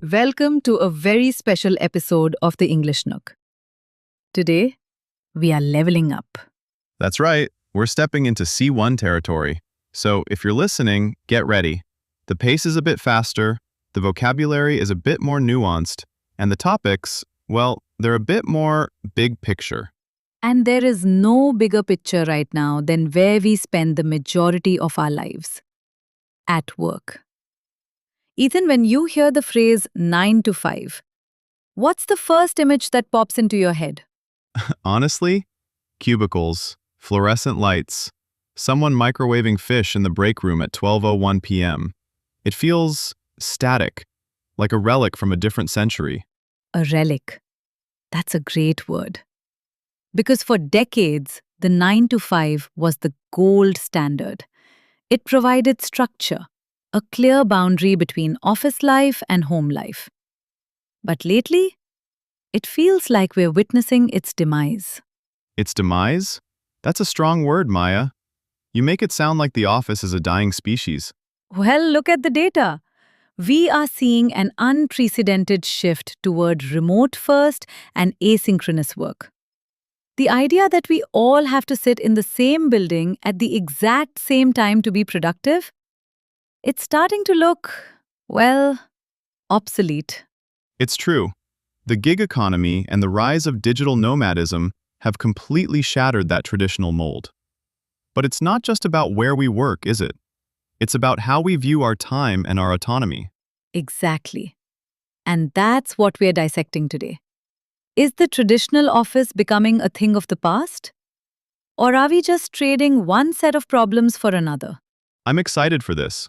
Welcome to a very special episode of the English Nook. Today, we are leveling up. That's right, we're stepping into C1 territory. So if you're listening, get ready. The pace is a bit faster, the vocabulary is a bit more nuanced, and the topics, well, they're a bit more big picture. And there is no bigger picture right now than where we spend the majority of our lives at work. Ethan, when you hear the phrase 9 to 5, what's the first image that pops into your head? Honestly, cubicles, fluorescent lights, someone microwaving fish in the break room at 12:01 p.m. It feels static, like a relic from a different century. A relic. That's a great word. Because for decades, the 9 to 5 was the gold standard. It provided structure, a clear boundary between office life and home life. But lately, it feels like we're witnessing its demise. Its demise? That's a strong word, Maya. You make it sound like the office is a dying species. Well, look at the data. We are seeing an unprecedented shift toward remote first and asynchronous work. The idea that we all have to sit in the same building at the exact same time to be productive, it's starting to look, well, obsolete. It's true. The gig economy and the rise of digital nomadism have completely shattered that traditional mold. But it's not just about where we work, is it? It's about how we view our time and our autonomy. Exactly. And that's what we're dissecting today. Is the traditional office becoming a thing of the past? Or are we just trading one set of problems for another? I'm excited for this.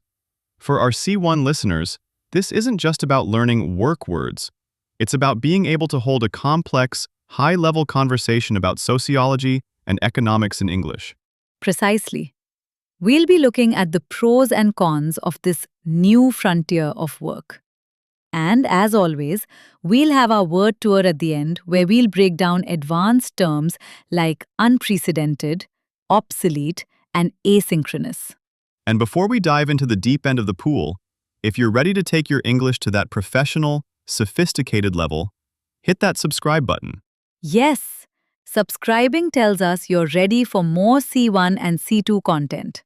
For our C1 listeners, this isn't just about learning work words. It's about being able to hold a complex, high-level conversation about sociology and economics in English. Precisely. We'll be looking at the pros and cons of this new frontier of work. And as always, we'll have our word tour at the end where we'll break down advanced terms like unprecedented, obsolete, and asynchronous. And before we dive into the deep end of the pool, if you're ready to take your English to that professional, sophisticated level, hit that subscribe button. Yes, subscribing tells us you're ready for more C1 and C2 content.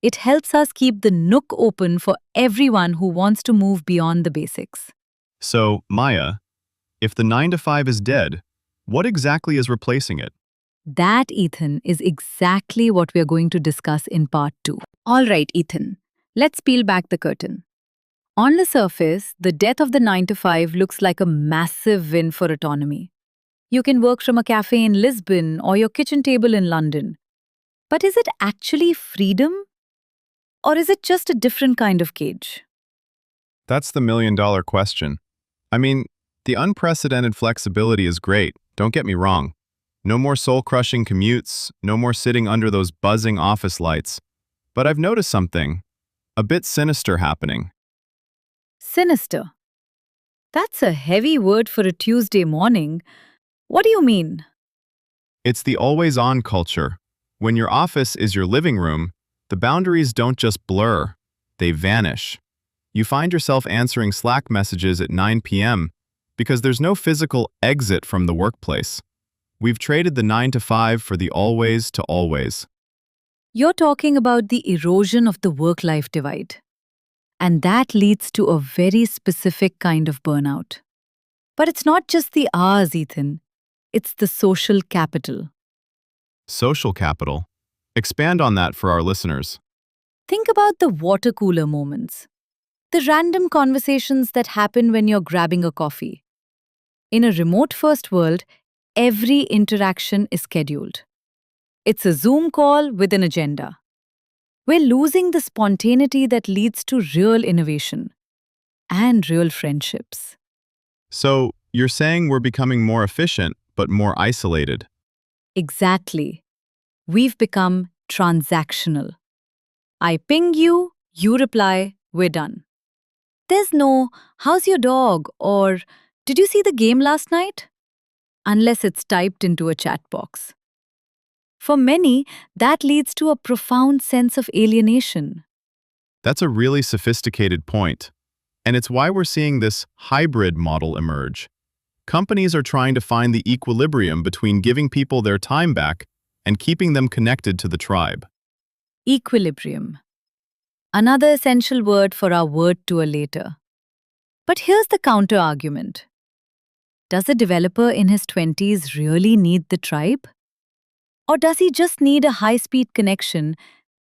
It helps us keep the Nook open for everyone who wants to move beyond the basics. So, Maya, if the 9 to 5 is dead, what exactly is replacing it? That, Ethan, is exactly what we're going to discuss in part 2. All right, Ethan, let's peel back the curtain. On the surface, the death of the 9 to 5 looks like a massive win for autonomy. You can work from a cafe in Lisbon or your kitchen table in London. But is it actually freedom? Or is it just a different kind of cage? That's the million-dollar question. I mean, the unprecedented flexibility is great, don't get me wrong. No more soul-crushing commutes, no more sitting under those buzzing office lights. But I've noticed something a bit sinister happening. Sinister. That's a heavy word for a Tuesday morning. What do you mean? It's the always-on culture. When your office is your living room, the boundaries don't just blur, they vanish. You find yourself answering Slack messages at 9 p.m. because there's no physical exit from the workplace. We've traded the 9 to 5 for the always to always. You're talking about the erosion of the work-life divide. And that leads to a very specific kind of burnout. But it's not just the hours, Ethan. It's the social capital. Social capital. Expand on that for our listeners. Think about the water cooler moments. The random conversations that happen when you're grabbing a coffee. In a remote-first world, every interaction is scheduled. It's a Zoom call with an agenda. We're losing the spontaneity that leads to real innovation and real friendships. So, you're saying we're becoming more efficient, but more isolated. Exactly. We've become transactional. I ping you, you reply, we're done. There's no, how's your dog? Or, did you see the game last night? Unless it's typed into a chat box. For many, that leads to a profound sense of alienation. That's a really sophisticated point. And it's why we're seeing this hybrid model emerge. Companies are trying to find the equilibrium between giving people their time back and keeping them connected to the tribe. Equilibrium. Another essential word for our word tour later. But here's the counter-argument. Does a developer in his 20s really need the tribe? Or does he just need a high-speed connection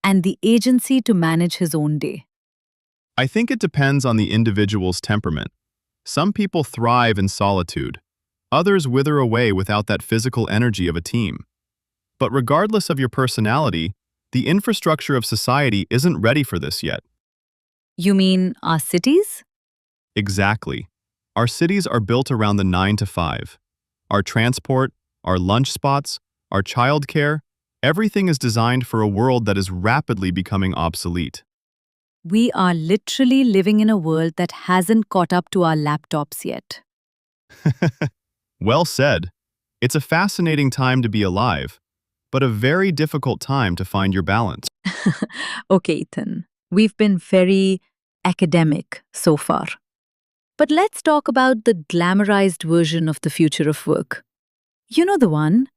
and the agency to manage his own day? I think it depends on the individual's temperament. Some people thrive in solitude. Others wither away without that physical energy of a team. But regardless of your personality, the infrastructure of society isn't ready for this yet. You mean our cities? Exactly. Our cities are built around the 9 to 5. Our transport, our lunch spots, our childcare, everything is designed for a world that is rapidly becoming obsolete. We are literally living in a world that hasn't caught up to our laptops yet. Well said. It's a fascinating time to be alive, but a very difficult time to find your balance. Okay, Ethan, we've been very academic so far. But let's talk about the glamorized version of the future of work. You know the one?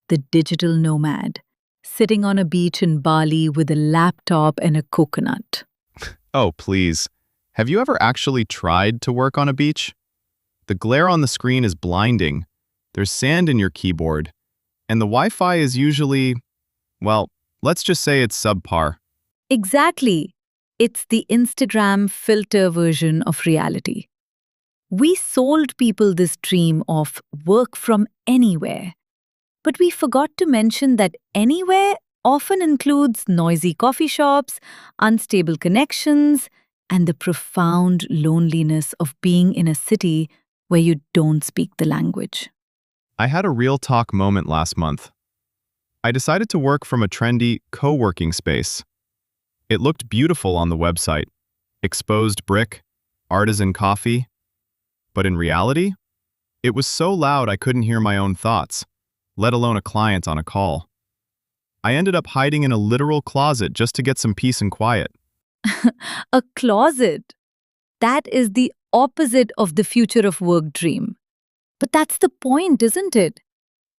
The digital nomad, sitting on a beach in Bali with a laptop and a coconut. Oh, please. Have you ever actually tried to work on a beach? The glare on the screen is blinding. There's sand in your keyboard. And the Wi-Fi is usually, well, let's just say it's subpar. Exactly. It's the Instagram filter version of reality. We sold people this dream of work from anywhere. But we forgot to mention that anywhere often includes noisy coffee shops, unstable connections, and the profound loneliness of being in a city where you don't speak the language. I had a real talk moment last month. I decided to work from a trendy co-working space. It looked beautiful on the website. Exposed brick, artisan coffee. But in reality, it was so loud I couldn't hear my own thoughts, let alone a client on a call. I ended up hiding in a literal closet just to get some peace and quiet. A closet. That is the opposite of the future of work dream. But that's the point, isn't it?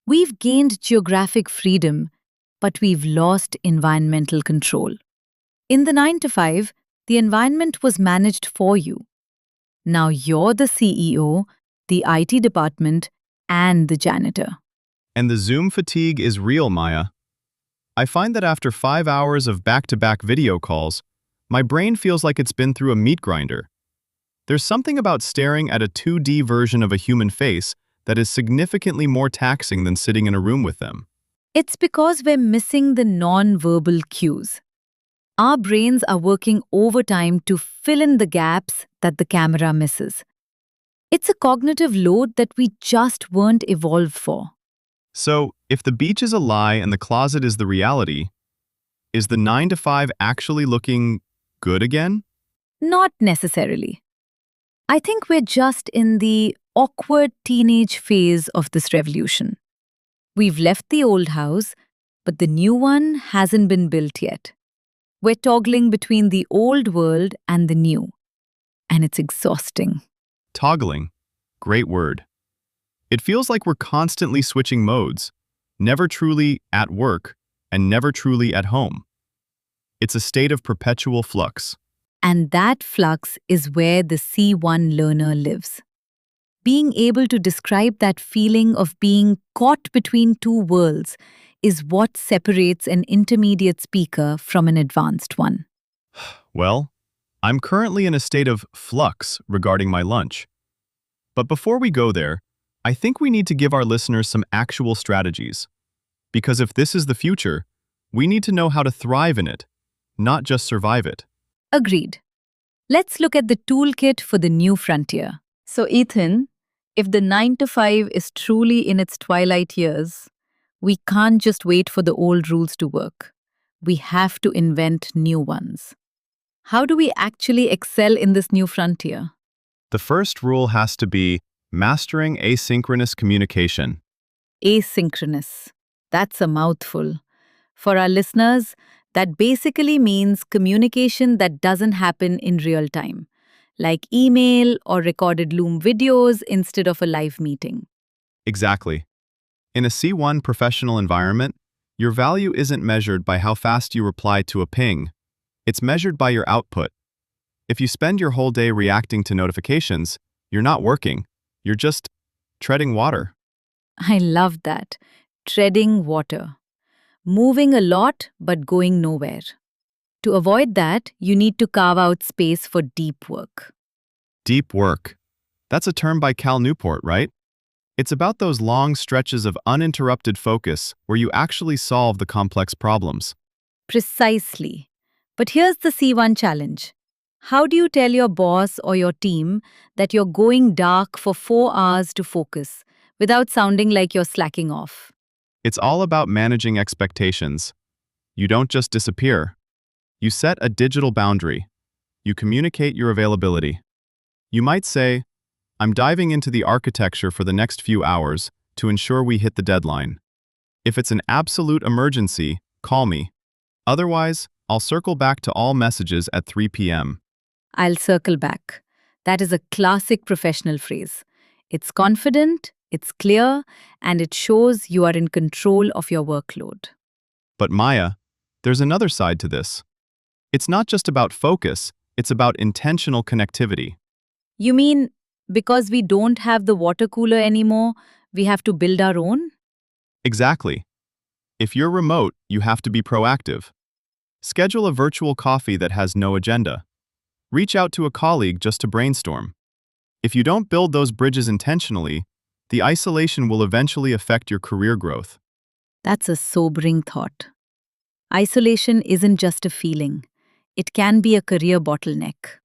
We've gained geographic freedom, but we've lost environmental control. In the 9 to 5, the environment was managed for you. Now you're the CEO, the IT department, and the janitor. And the Zoom fatigue is real, Maya. I find that after 5 hours of back-to-back video calls, my brain feels like it's been through a meat grinder. There's something about staring at a 2D version of a human face that is significantly more taxing than sitting in a room with them. It's because we're missing the non-verbal cues. Our brains are working overtime to fill in the gaps that the camera misses. It's a cognitive load that we just weren't evolved for. So, if the beach is a lie and the closet is the reality, is the 9 to 5 actually looking good again? Not necessarily. I think we're just in the awkward teenage phase of this revolution. We've left the old house, but the new one hasn't been built yet. We're toggling between the old world and the new, and it's exhausting. Toggling. Great word. It feels like we're constantly switching modes, never truly at work and never truly at home. It's a state of perpetual flux. And that flux is where the C1 learner lives. Being able to describe that feeling of being caught between two worlds is what separates an intermediate speaker from an advanced one. Well, I'm currently in a state of flux regarding my lunch. But before we go there, I think we need to give our listeners some actual strategies. Because if this is the future, we need to know how to thrive in it, not just survive it. Agreed. Let's look at the toolkit for the new frontier. So, Ethan, if the 9 to 5 is truly in its twilight years, we can't just wait for the old rules to work. We have to invent new ones. How do we actually excel in this new frontier? The first rule has to be mastering asynchronous communication. Asynchronous. That's a mouthful. For our listeners, that basically means communication that doesn't happen in real time, like email or recorded Loom videos instead of a live meeting. Exactly. In a C1 professional environment, your value isn't measured by how fast you reply to a ping. It's measured by your output. If you spend your whole day reacting to notifications, you're not working. You're just treading water. I love that. Treading water. Moving a lot but going nowhere. To avoid that, you need to carve out space for deep work. Deep work. That's a term by Cal Newport, right? It's about those long stretches of uninterrupted focus where you actually solve the complex problems. Precisely. But here's the C1 challenge. How do you tell your boss or your team that you're going dark for 4 hours to focus without sounding like you're slacking off? It's all about managing expectations. You don't just disappear. You set a digital boundary. You communicate your availability. You might say, I'm diving into the architecture for the next few hours to ensure we hit the deadline. If it's an absolute emergency, call me. Otherwise, I'll circle back to all messages at 3 p.m. I'll circle back. That is a classic professional phrase. It's confident, it's clear, and it shows you are in control of your workload. But Maya, there's another side to this. It's not just about focus, it's about intentional connectivity. You mean because we don't have the water cooler anymore, we have to build our own? Exactly. If you're remote, you have to be proactive. Schedule a virtual coffee that has no agenda. Reach out to a colleague just to brainstorm. If you don't build those bridges intentionally, the isolation will eventually affect your career growth. That's a sobering thought. Isolation isn't just a feeling. It can be a career bottleneck.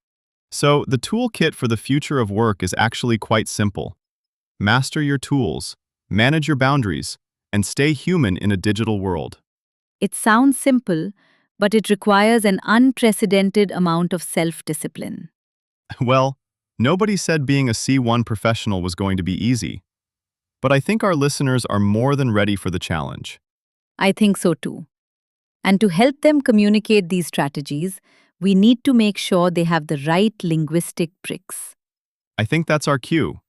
So, the toolkit for the future of work is actually quite simple. Master your tools, manage your boundaries, and stay human in a digital world. It sounds simple, but it requires an unprecedented amount of self-discipline. Well, nobody said being a C1 professional was going to be easy. But I think our listeners are more than ready for the challenge. I think so too. And to help them communicate these strategies, we need to make sure they have the right linguistic bricks. I think that's our cue.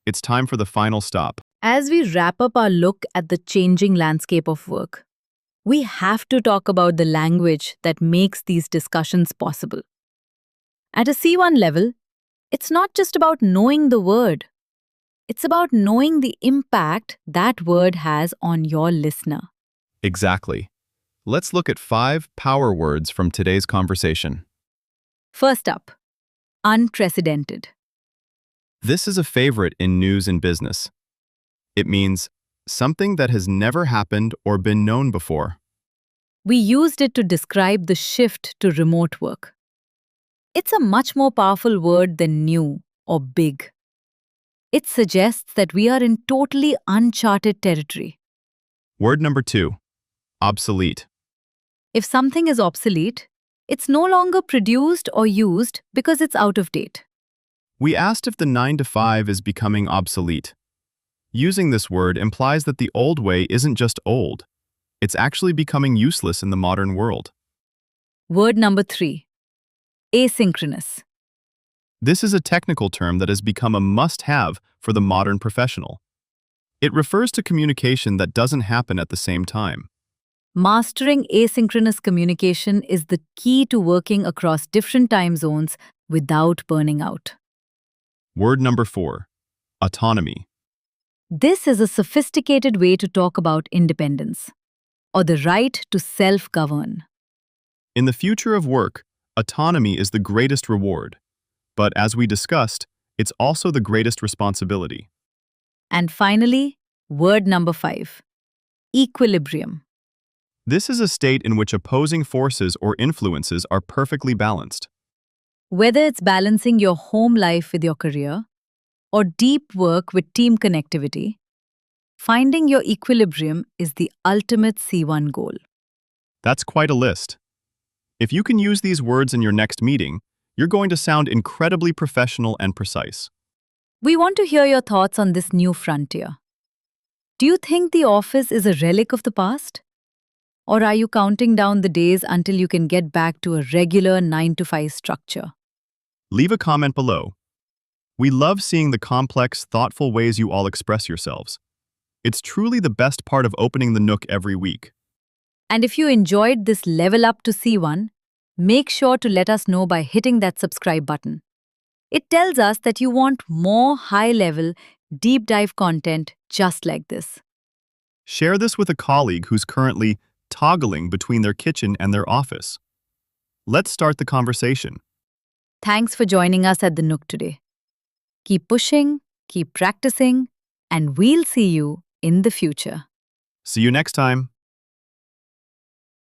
It's time for the final stop. As we wrap up our look at the changing landscape of work, we have to talk about the language that makes these discussions possible. At a C1 level, it's not just about knowing the word. It's about knowing the impact that word has on your listener. Exactly. Let's look at 5 power words from today's conversation. First up, unprecedented. This is a favorite in news and business. It means something that has never happened or been known before. We used it to describe the shift to remote work. It's a much more powerful word than new or big. It suggests that we are in totally uncharted territory. Word number 2, obsolete. If something is obsolete, it's no longer produced or used because it's out of date. We asked if the 9 to 5 is becoming obsolete. Using this word implies that the old way isn't just old. It's actually becoming useless in the modern world. Word number 3, asynchronous. This is a technical term that has become a must-have for the modern professional. It refers to communication that doesn't happen at the same time. Mastering asynchronous communication is the key to working across different time zones without burning out. Word number 4, autonomy. This is a sophisticated way to talk about independence, or the right to self-govern. In the future of work, autonomy is the greatest reward. But as we discussed, it's also the greatest responsibility. And finally, word number 5, equilibrium. This is a state in which opposing forces or influences are perfectly balanced. Whether it's balancing your home life with your career, or deep work with team connectivity, finding your equilibrium is the ultimate C1 goal. That's quite a list. If you can use these words in your next meeting, you're going to sound incredibly professional and precise. We want to hear your thoughts on this new frontier. Do you think the office is a relic of the past? Or are you counting down the days until you can get back to a regular 9 to 5 structure? Leave a comment below. We love seeing the complex, thoughtful ways you all express yourselves. It's truly the best part of opening the Nook every week. And if you enjoyed this level up to C1, make sure to let us know by hitting that subscribe button. It tells us that you want more high-level, deep dive content just like this. Share this with a colleague who's currently toggling between their kitchen and their office. Let's start the conversation. Thanks for joining us at the Nook today. Keep pushing, keep practicing, and we'll see you in the future. See you next time.